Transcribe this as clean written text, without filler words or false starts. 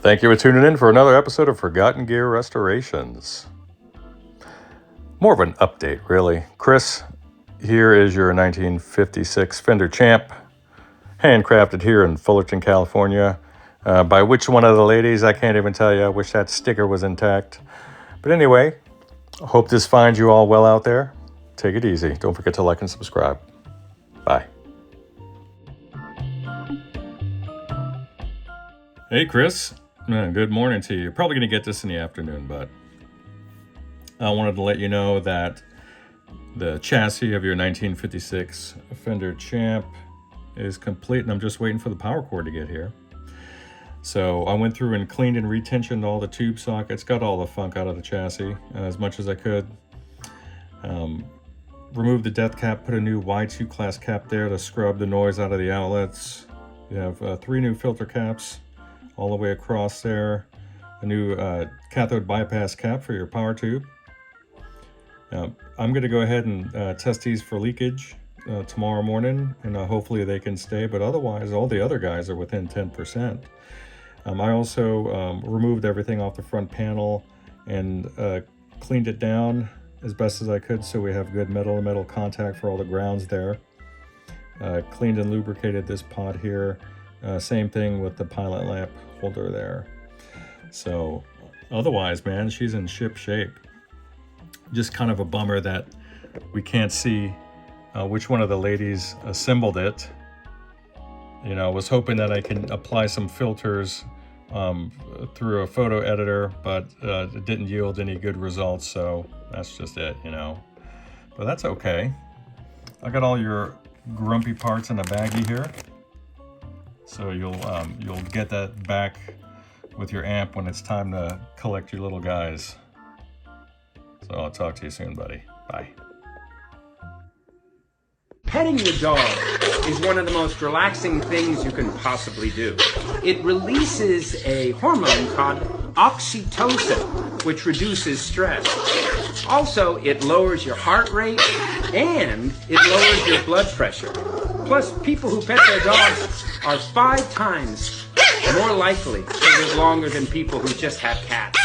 Thank you for tuning in for another episode of Forgotten Gear Restorations. More of an update, really. Chris, here is your 1956 Fender Champ, handcrafted here in Fullerton, California. By which one of the ladies, I can't even tell you. I wish that sticker was intact. But anyway, hope this finds you all well out there. Take it easy. Don't forget to like and subscribe. Bye. Hey, Chris. Good morning to you. You're probably going to get this in the afternoon, but I wanted to let you know that the chassis of your 1956 Fender Champ is complete, and I'm just waiting for the power cord to get here. So I went through and cleaned and retensioned all the tube sockets, got all the funk out of the chassis as much as I could. Removed the depth cap, put a new Y2 class cap there to scrub the noise out of the outlets. You have 3 new filter caps all the way across there. A new cathode bypass cap for your power tube. I'm going to go ahead and test these for leakage tomorrow morning, and hopefully they can stay, but otherwise all the other guys are within 10%. I also removed everything off the front panel and cleaned it down as best as I could so we have good metal-to-metal contact for all the grounds there. Cleaned and lubricated this pod here. Same thing with the pilot lamp holder there. So otherwise, man, she's in ship shape. Just kind of a bummer that we can't see which one of the ladies assembled it. You know, I was hoping that I can apply some filters through a photo editor, but it didn't yield any good results, so that's just it, you know. But that's okay. I got all your grumpy parts in a baggie here, so you'll get that back with your amp when it's time to collect your little guys. So I'll talk to you soon, buddy. Bye. Petting the dog is one of the most relaxing things you can possibly do. It releases a hormone called oxytocin, which reduces stress. Also, it lowers your heart rate and it lowers your blood pressure. Plus, people who pet their dogs are 5 times more likely to live longer than people who just have cats.